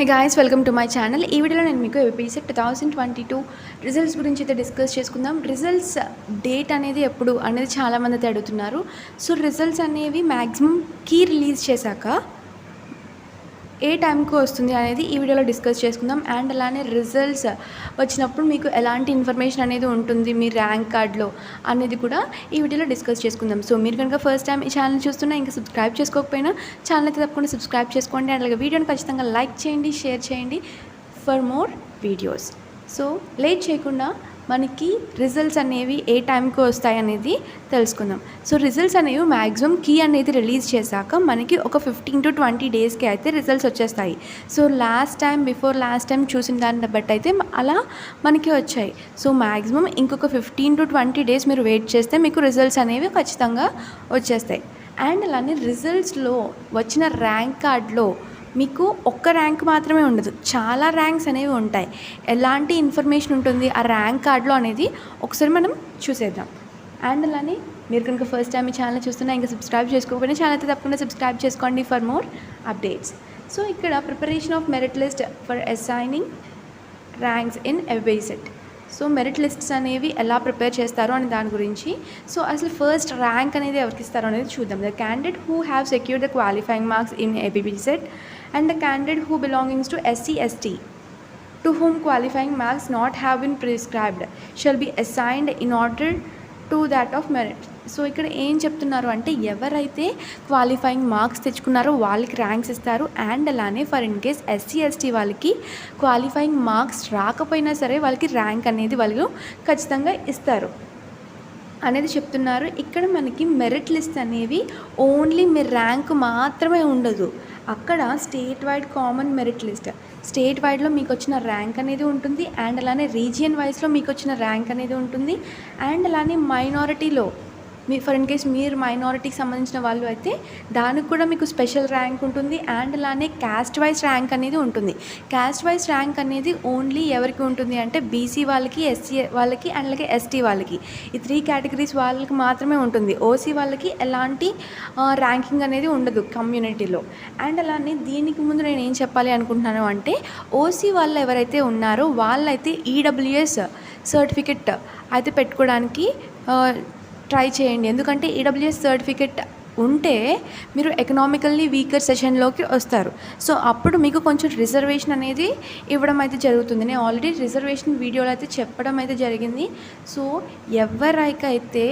Guys, welcome to my channel. ఈ వీడియోలో నేను మీకు ఏపీసెట్ 2022 రిజల్ట్స్ గురించి అయితే డిస్కస్ చేసుకుందాం. రిజల్ట్స్ డేట్ అనేది ఎప్పుడు అనేది చాలామంది అయితే అడుగుతున్నారు. సో రిజల్ట్స్ అనేవి మ్యాక్సిమం కీ రిలీజ్ చేశాక ఏ టైంకి వస్తుంది అనేది ఈ వీడియోలో డిస్కస్ చేసుకుందాం. అండ్ అలానే రిజల్ట్స్ వచ్చినప్పుడు మీకు ఎలాంటి ఇన్ఫర్మేషన్ అనేది ఉంటుంది మీ ర్యాంక్ కార్డ్లో అనేది కూడా ఈ వీడియోలో డిస్కస్ చేసుకుందాం. సో మీరు కనుక ఫస్ట్ టైం ఈ ఛానల్ చూస్తున్నా ఇంకా సబ్స్క్రైబ్ చేసుకోకపోయినా ఛానల్ అయితే తప్పకుండా సబ్స్క్రైబ్ చేసుకోండి. అండ్ అలాగే వీడియోని ఖచ్చితంగా లైక్ చేయండి, షేర్ చేయండి for more videos. So late చేయకుండా మనకి రిజల్ట్స్ అనేవి ఏ టైంకి వస్తాయి అనేది తెలుసుకుందాం. సో రిజల్ట్స్ అనేవి మ్యాక్సిమం కీ అనేది రిలీజ్ చేశాక మనకి ఒక 15 to 20 డేస్కి అయితే రిజల్ట్స్ వచ్చేస్తాయి. సో బిఫోర్ లాస్ట్ టైం చూసిన దాన్ని బట్టి అయితే అలా మనకి వచ్చాయి. సో మ్యాక్సిమం ఇంకొక 15 to 20 డేస్ మీరు వెయిట్ చేస్తే మీకు రిజల్ట్స్ అనేవి ఖచ్చితంగా వచ్చేస్తాయి. అండ్ అలానే రిజల్ట్స్లో వచ్చిన ర్యాంక్ కార్డ్లో మీకు ఒక్క ర్యాంక్ మాత్రమే ఉండదు, చాలా ర్యాంక్స్ అనేవి ఉంటాయి. ఎలాంటి ఇన్ఫర్మేషన్ ఉంటుంది ఆ ర్యాంక్ కార్డ్లో అనేది ఒకసారి మనం చూసేద్దాం. అండ్ అలానే మీరు కనుక ఫస్ట్ టైం ఈ ఛానల్ చూస్తున్నా ఇంకా సబ్స్క్రైబ్ చేసుకోకపోయినా ఛానల్ అయితే తప్పకుండా సబ్స్క్రైబ్ చేసుకోండి ఫర్ మోర్ అప్డేట్స్. సో ఇక్కడ preparation of merit list for assigning ranks in APSET. So merit lists అనేవి ఎలా ప్రిపేర్ చేస్తారో అనే దాని గురించి. సో అసలు ఫస్ట్ ర్యాంక్ అనేది ఎవరికి ఇస్తారో అనేది చూద్దాం. The candidate who have secured the qualifying marks in APSET and the candidate who belongs to SC/ST to whom qualifying marks not have been prescribed shall be assigned in order to that of merit. So ఇక్కడ ఏం చెప్తున్నారు అంటే ఎవరైతే qualifying marks తెచ్చుకున్నారో వాళ్ళకి ranks ఇస్తారు. And అలానే for in case SC/ST వాళ్ళకి qualifying marks రాకపోయినా సరే వాళ్ళకి ర్యాంక్ అనేది వాళ్ళు ఖచ్చితంగా ఇస్తారు అనేది చెప్తున్నారు. ఇక్కడ మనకి మెరిట్ లిస్ట్ అనేవి ఓన్లీ మీ ర్యాంక్ మాత్రమే ఉండదు. అక్కడ state wide common merit list, state వైడ్లో మీకు వచ్చిన ర్యాంక్ అనేది ఉంటుంది. అండ్ అలానే రీజియన్ వైజ్లో మీకు వచ్చిన ర్యాంక్ అనేది ఉంటుంది. అండ్ అలానే మైనారిటీలో ఫర్ ఇన్ కేస్ మీరు మైనారిటీకి సంబంధించిన వాళ్ళు అయితే దానికి కూడా మీకు స్పెషల్ ర్యాంక్ ఉంటుంది. అండ్ అలానే క్యాస్ట్ వైజ్ ర్యాంక్ అనేది ఉంటుంది. క్యాస్ట్ వైజ్ ర్యాంక్ అనేది ఓన్లీ ఎవరికి ఉంటుంది అంటే బీసీ వాళ్ళకి, SC వాళ్ళకి అండ్ అలాగే ST వాళ్ళకి, ఈ 3 కేటగిరీస్ వాళ్ళకి మాత్రమే ఉంటుంది. ఓసీ వాళ్ళకి ఎలాంటి ర్యాంకింగ్ అనేది ఉండదు కమ్యూనిటీలో. అండ్ అలానే దీనికి ముందు నేను ఏం చెప్పాలి అనుకుంటున్నాను అంటే ఓసీ వాళ్ళు ఎవరైతే ఉన్నారో వాళ్ళైతే EWS సర్టిఫికెట్ అయితే పెట్టుకోవడానికి ట్రై చేయండి. ఎందుకంటే EWS సర్టిఫికెట్ ఉంటే మీరు ఎకనామికల్లీ వీకర్ సెషన్లోకి వస్తారు. సో అప్పుడు మీకు కొంచెం రిజర్వేషన్ అనేది ఇవ్వడం అయితే జరుగుతుంది. నేను ఆల్రెడీ రిజర్వేషన్ వీడియోలో అయితే చెప్పడం అయితే జరిగింది. సో ఎవరికైతే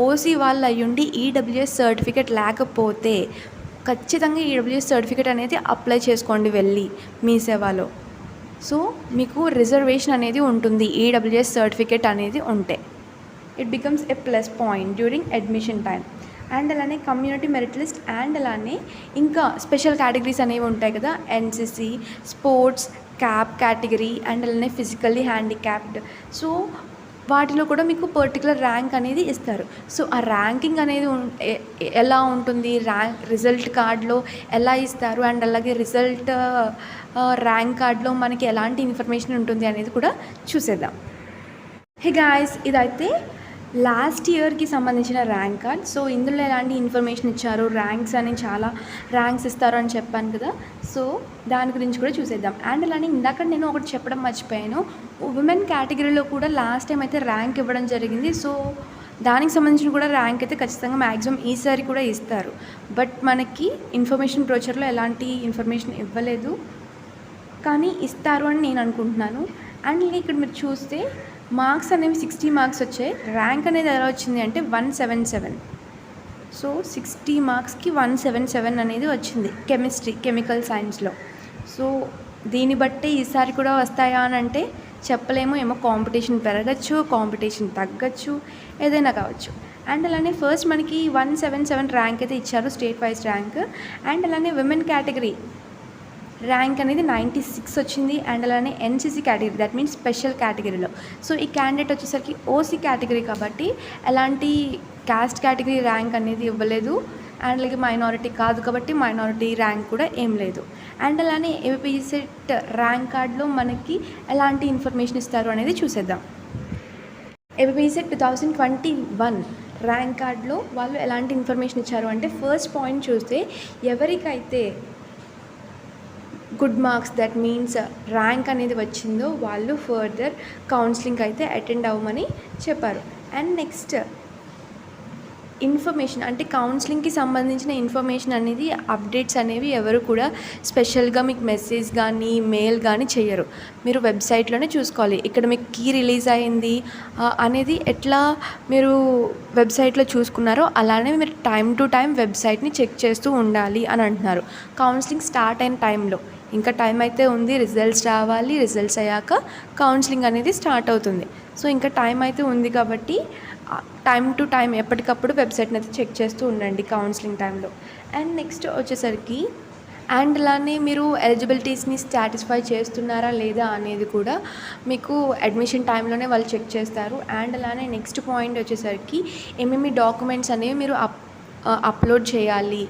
ఓసీ వాళ్ళు అయ్యుండి EWS సర్టిఫికెట్ లేకపోతే ఖచ్చితంగా EWS సర్టిఫికెట్ అనేది అప్లై చేసుకోండి వెళ్ళి మీ సేవలో. సో మీకు రిజర్వేషన్ అనేది ఉంటుంది EWS సర్టిఫికెట్ అనేది ఉంటే. It becomes a plus point during admission time. And అలానే కమ్యూనిటీ మెరిట్ లిస్ట్ అండ్ అలానే ఇంకా స్పెషల్ కేటగిరీస్ అనేవి ఉంటాయి కదా, NCC, sports, cap category and అలానే ఫిజికల్లీ హ్యాండిక్యాప్డ్. సో వాటిలో కూడా మీకు పర్టికులర్ ర్యాంక్ అనేది ఇస్తారు. సో ఆ ర్యాంకింగ్ అనేది ఎలా ఉంటుంది, రిజల్ట్ కార్డ్లో ఎలా ఇస్తారు అండ్ అలాగే రిజల్ట్ ర్యాంక్ కార్డ్లో మనకి ఎలాంటి ఇన్ఫర్మేషన్ ఉంటుంది అనేది కూడా చూసేద్దాం. హే గాయ్స్, ఇదైతే లాస్ట్ ఇయర్కి సంబంధించిన ర్యాంక్ కార్డ్. సో ఇందులో ఎలాంటి ఇన్ఫర్మేషన్ ఇచ్చారు, ర్యాంక్స్ అని చాలా ర్యాంక్స్ ఇస్తారు అని చెప్పాను కదా. సో దాని గురించి కూడా చూసేద్దాం. అండ్ అలానే ఇందాక నేను ఒకటి చెప్పడం మర్చిపోయాను, ఉమెన్ కేటగిరీలో కూడా లాస్ట్ టైం అయితే ర్యాంక్ ఇవ్వడం జరిగింది. సో దానికి సంబంధించిన కూడా ర్యాంక్ అయితే ఖచ్చితంగా మ్యాక్సిమం ఈసారి కూడా ఇస్తారు. బట్ మనకి ఇన్ఫర్మేషన్ బ్రోచర్లో ఎలాంటి ఇన్ఫర్మేషన్ ఇవ్వలేదు, కానీ ఇస్తారు అని నేను అనుకుంటున్నాను. అండ్ ఇక్కడ మీరు చూస్తే మార్క్స్ అనేవి 60 మార్క్స్ వచ్చాయి. ర్యాంక్ అనేది ఎలా వచ్చింది అంటే 177. సో 60 మార్క్స్కి 177 అనేది వచ్చింది కెమికల్ సైన్స్లో. సో దీన్ని బట్టి ఈసారి కూడా వస్తాయా అని అంటే చెప్పలేము. ఏమో కాంపిటీషన్ పెరగచ్చు, కాంపిటీషన్ తగ్గచ్చు, ఏదైనా కావచ్చు. అండ్ అలానే ఫస్ట్ మనకి 177 ర్యాంక్ అయితే ఇచ్చారు, స్టేట్ వైజ్ ర్యాంక్. అండ్ అలానే విమెన్ కేటగిరీ ర్యాంక్ అనేది 96 వచ్చింది. అండ్ అలానే NCC category, that means special కేటగిరీలో. సో ఈ క్యాండిడేట్ వచ్చేసరికి ఓసీ కేటగిరీ కాబట్టి ఎలాంటి క్యాస్ట్ కేటగిరీ ర్యాంక్ అనేది ఇవ్వలేదు. అండ్ అలాగే మైనారిటీ కాదు కాబట్టి మైనారిటీ ర్యాంక్ కూడా ఏం లేదు. అండ్ అలానే ఏపీసెట్ ర్యాంక్ కార్డ్లో మనకి ఎలాంటి ఇన్ఫర్మేషన్ ఇస్తారు అనేది చూసేద్దాం. ఏపీసెట్ 2021 ర్యాంక్ కార్డ్లో వాళ్ళు ఎలాంటి ఇన్ఫర్మేషన్ ఇచ్చారు అంటే ఫస్ట్ పాయింట్ చూస్తే ఎవరికైతే good marks that means rank అనేది వచ్చిందో వాళ్ళు ఫర్దర్ కౌన్సిలింగ్ అయితే అటెండ్ అవ్వమని చెప్పారు. అండ్ నెక్స్ట్ ఇన్ఫర్మేషన్ అంటే కౌన్సిలింగ్కి సంబంధించిన ఇన్ఫర్మేషన్ అనేది అప్డేట్స్ అనేవి ఎవరు కూడా స్పెషల్గా మీకు మెసేజ్ కానీ మెయిల్ కానీ చేయరు. మీరు వెబ్సైట్లోనే చూసుకోవాలి. ఇక్కడ మీకు కీ రిలీజ్ అయింది అనేది ఎట్లా మీరు వెబ్సైట్లో చూసుకున్నారో అలానే మీరు టైం టు టైం వెబ్సైట్ని చెక్ చేస్తూ ఉండాలి అని అంటున్నారు. కౌన్సిలింగ్ స్టార్ట్ అయిన టైంలో ఇంకా టైం అయితే ఉంది, రిజల్ట్స్ రావాలి, రిజల్ట్స్ అయ్యాక కౌన్సిలింగ్ అనేది స్టార్ట్ అవుతుంది. సో ఇంకా టైం అయితే ఉంది కాబట్టి టైం టు టైం ఎప్పటికప్పుడు వెబ్సైట్ని అయితే చెక్ చేస్తూ ఉండండి కౌన్సిలింగ్ టైంలో. అండ్ నెక్స్ట్ వచ్చేసరికి అండ్ అలానే మీరు ఎలిజిబిలిటీస్ని సాటిస్ఫై చేస్తున్నారా లేదా అనేది కూడా మీకు అడ్మిషన్ టైంలోనే వాళ్ళు చెక్ చేస్తారు. అండ్ అలానే నెక్స్ట్ పాయింట్ వచ్చేసరికి ఏమేమి డాక్యుమెంట్స్ అనేవి మీరు అప్లోడ్ చేయాలి,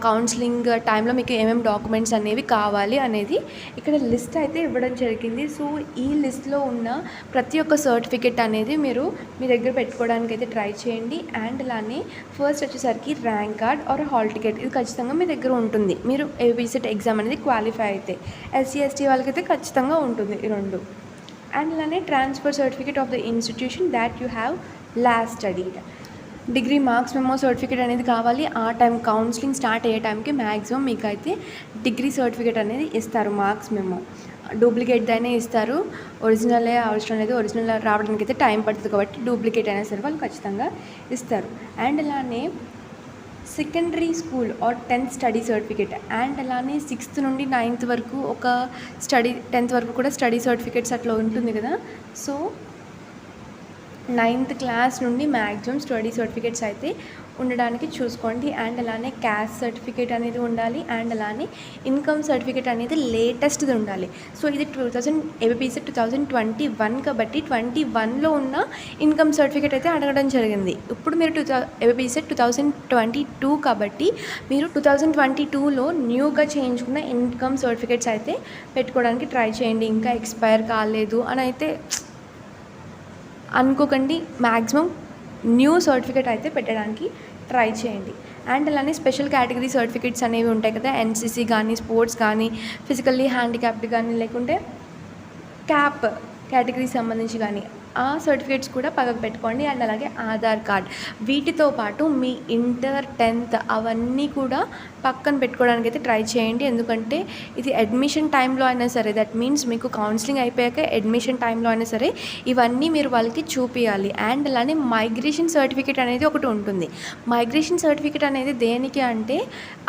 కౌన్సిలింగ్ టైంలో మీకు ఏమేమి డాక్యుమెంట్స్ అనేవి కావాలి అనేది ఇక్కడ లిస్ట్ అయితే ఇవ్వడం జరిగింది. సో ఈ లిస్ట్లో ఉన్న ప్రతి ఒక్క సర్టిఫికెట్ అనేది మీరు మీ దగ్గర పెట్టుకోవడానికి అయితే ట్రై చేయండి. అండ్ అలానే ఫస్ట్ వచ్చేసరికి rank card or hall ticket ఇది ఖచ్చితంగా మీ దగ్గర ఉంటుంది. మీరు ఏబిసిట్ ఎగ్జామ్ అనేది క్వాలిఫై అయితే, ఎస్సీ ఎస్టీ వాళ్ళకైతే ఖచ్చితంగా ఉంటుంది ఈ రెండు. అండ్ అలానే transfer certificate of the institution that you have lost studied, degree marks memo certificate అనేది కావాలి. ఆ టైం కౌన్సిలింగ్ స్టార్ట్ అయ్యే టైంకి మ్యాక్సిమం మీకు అయితే డిగ్రీ సర్టిఫికేట్ అనేది ఇస్తారు. మార్క్స్ మెమో డూప్లికేట్ అయినా ఇస్తారు, ఒరిజినలే అవసరం లేదు. ఒరిజినల్ రావడానికి అయితే టైం పడుతుంది కాబట్టి డూప్లికేట్ అయినా సరే వాళ్ళు ఖచ్చితంగా ఇస్తారు. అండ్ అలానే secondary school or 10th study certificate, and అలానే 6th నుండి 9th వరకు ఒక స్టడీ, 10th వరకు కూడా స్టడీ సర్టిఫికేట్స్ అట్లా ఉంటుంది కదా. సో 9th క్లాస్ నుండి మ్యాక్సిమం స్టడీ సర్టిఫికేట్స్ అయితే ఉండడానికి చూసుకోండి. అండ్ అలానే క్యాస్ట్ సర్టిఫికేట్ అనేది ఉండాలి. అండ్ అలానే ఇన్కమ్ సర్టిఫికేట్ అనేది లేటెస్ట్ది ఉండాలి. సో ఇది ఏబిపిసి 2021 కాబట్టి 21లో ఉన్న ఇన్కమ్ సర్టిఫికేట్ అయితే అడగడం జరిగింది. ఇప్పుడు మీరు ఏబిపిసి 2022 కాబట్టి మీరు 2022లో న్యూగా చేయించుకున్న ఇన్కమ్ సర్టిఫికేట్స్ అయితే పెట్టుకోవడానికి ట్రై చేయండి. ఇంకా ఎక్స్పైర్ కాలేదు అని అయితే అనుకోకండి. మ్యాక్సిమం న్యూ సర్టిఫికేట్ అయితే పెట్టడానికి ట్రై చేయండి. అండ్ అలానే స్పెషల్ కేటగిరీ సర్టిఫికేట్స్ అనేవి ఉంటాయి కదా, ఎన్సీసీ కానీ, స్పోర్ట్స్ కానీ, ఫిజికల్లీ హ్యాండిక్యాప్డ్ కానీ, లేకుంటే క్యాప్ కేటగిరీ సంబంధించి కానీ ఆ సర్టిఫికేట్స్ కూడా పక్కకు పెట్టుకోండి. అండ్ అలాగే ఆధార్ కార్డ్, వీటితో పాటు మీ ఇంటర్ 10th అవన్నీ కూడా పక్కన పెట్టుకోవడానికి అయితే ట్రై చేయండి. ఎందుకంటే ఇది అడ్మిషన్ టైంలో అయినా సరే, దట్ మీన్స్ మీకు కౌన్సిలింగ్ అయిపోయాక అడ్మిషన్ టైంలో అయినా సరే ఇవన్నీ మీరు వాళ్ళకి చూపించాలి. అండ్ అలానే మైగ్రేషన్ సర్టిఫికేట్ అనేది ఒకటి ఉంటుంది. మైగ్రేషన్ సర్టిఫికేట్ అనేది దేనికి అంటే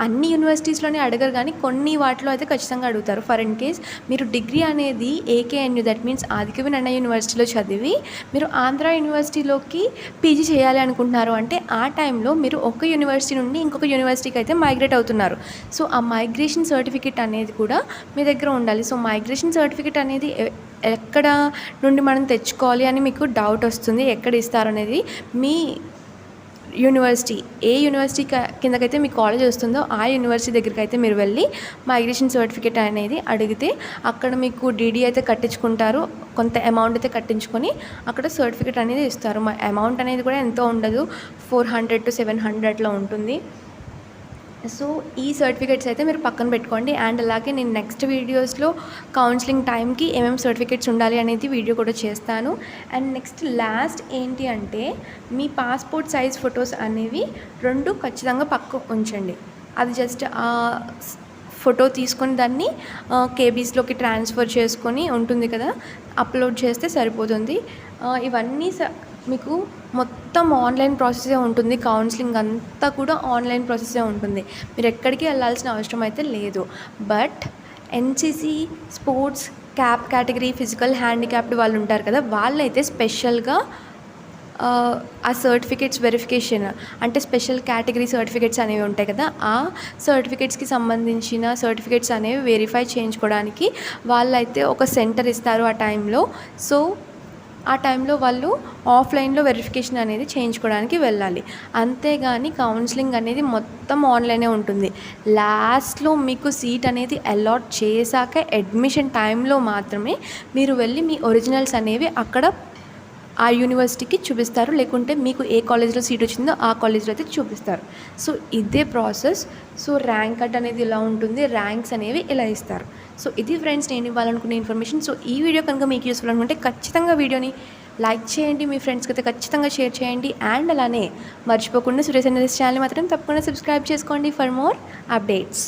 అన్ని యూనివర్సిటీస్లోనే అడగరు కానీ కొన్ని వాటిలో అయితే ఖచ్చితంగా అడుగుతారు. ఫర్ ఇన్ కేస్ మీరు డిగ్రీ అనేది ఏకేఎన్యూ, దట్ మీన్స్ ఆదికవి నన్న యూనివర్సిటీలో చదివి మీరు ఆంధ్ర యూనివర్సిటీలోకి పీజీ చేయాలి అనుకుంటున్నారు అంటే ఆ టైంలో మీరు ఒక యూనివర్సిటీ నుండి ఇంకొక యూనివర్సిటీకి అయితే మైగ్రేట్ అవుతున్నారు. సో ఆ మైగ్రేషన్ సర్టిఫికేట్ అనేది కూడా మీ దగ్గర ఉండాలి. సో మైగ్రేషన్ సర్టిఫికేట్ అనేది ఎక్కడ నుండి మనం తెచ్చుకోవాలి అని మీకు డౌట్ వస్తుంది, ఎక్కడ ఇస్తారు అనేది. మీ యూనివర్సిటీ ఏ యూనివర్సిటీ కిందకైతే మీ కాలేజ్ వస్తుందో ఆ యూనివర్సిటీ దగ్గరికి అయితే మీరు వెళ్ళి మైగ్రేషన్ సర్టిఫికేట్ అనేది అడిగితే అక్కడ మీకు డీడీ అయితే కట్టించుకుంటారు. కొంత అమౌంట్ అయితే కట్టించుకొని అక్కడ సర్టిఫికేట్ అనేది ఇస్తారు. అమౌంట్ అనేది కూడా ఎంతో ఉండదు, 400 to 700లో ఉంటుంది. సో ఈ సర్టిఫికేట్స్ అయితే మీరు పక్కన పెట్టుకోండి. అండ్ అలాగే నేను నెక్స్ట్ వీడియోస్లో కౌన్సిలింగ్ టైంకి ఏమేమి సర్టిఫికేట్స్ ఉండాలి అనేది వీడియో కూడా చేస్తాను. అండ్ నెక్స్ట్ లాస్ట్ ఏంటి అంటే మీ పాస్పోర్ట్ సైజ్ ఫొటోస్ అనేవి 2 ఖచ్చితంగా పక్క ఉంచండి. అది జస్ట్ ఫోటో తీసుకొని దాన్ని కేబీస్లోకి ట్రాన్స్ఫర్ చేసుకొని ఉంటుంది కదా, అప్లోడ్ చేస్తే సరిపోతుంది. ఇవన్నీ మీకు మొత్తం ఆన్లైన్ ప్రాసెసే ఉంటుంది. కౌన్సిలింగ్ అంతా కూడా ఆన్లైన్ ప్రాసెసే ఉంటుంది. మీరు ఎక్కడికి వెళ్ళాల్సిన అవసరం అయితే లేదు. But NCC, sports, cap category, physical handicapped వాళ్ళు ఉంటారు కదా, వాళ్ళైతే స్పెషల్గా ఆ సర్టిఫికేట్స్ వెరిఫికేషన్ అంటే స్పెషల్ కేటగిరీ సర్టిఫికేట్స్ అనేవి ఉంటాయి కదా, ఆ సర్టిఫికేట్స్కి సంబంధించిన సర్టిఫికేట్స్ అనేవి వెరిఫై చేయించుకోవడానికి వాళ్ళైతే ఒక సెంటర్ ఇస్తారు ఆ టైంలో. సో ఆ టైంలో వాళ్ళు ఆఫ్లైన్లో వెరిఫికేషన్ అనేది చేయించుకోవడానికి వెళ్ళాలి. అంతేగాని కౌన్సిలింగ్ అనేది మొత్తం ఆన్లైనే ఉంటుంది. లాస్ట్లో మీకు సీట్ అనేది అలాట్ చేశాక అడ్మిషన్ టైంలో మాత్రమే మీరు వెళ్ళి మీ ఒరిజినల్స్ అనేవి అక్కడ ఆ యూనివర్సిటీకి చూపిస్తారు, లేకుంటే మీకు ఏ కాలేజ్లో సీట్ వచ్చిందో ఆ కాలేజ్లో అయితే చూపిస్తారు. సో ఇదే ప్రాసెస్. సో ర్యాంక్ కార్డ్ అనేది ఇలా ఉంటుంది, ర్యాంక్స్ అనేవి ఇలా ఇస్తారు. సో ఇది ఫ్రెండ్స్ నేను ఇవ్వాలనుకునే ఇన్ఫర్మేషన్. సో ఈ వీడియో కనుక మీకు యూస్ఫుల్ అనుకుంటే ఖచ్చితంగా వీడియోని లైక్ చేయండి, మీ ఫ్రెండ్స్కి అయితే ఖచ్చితంగా షేర్ చేయండి. అండ్ అలానే మర్చిపోకుండా సురేష్ ఎన్ఎస్ ఛానల్ మాత్రం తప్పకుండా సబ్స్క్రైబ్ చేసుకోండి ఫర్ మోర్ అప్డేట్స్.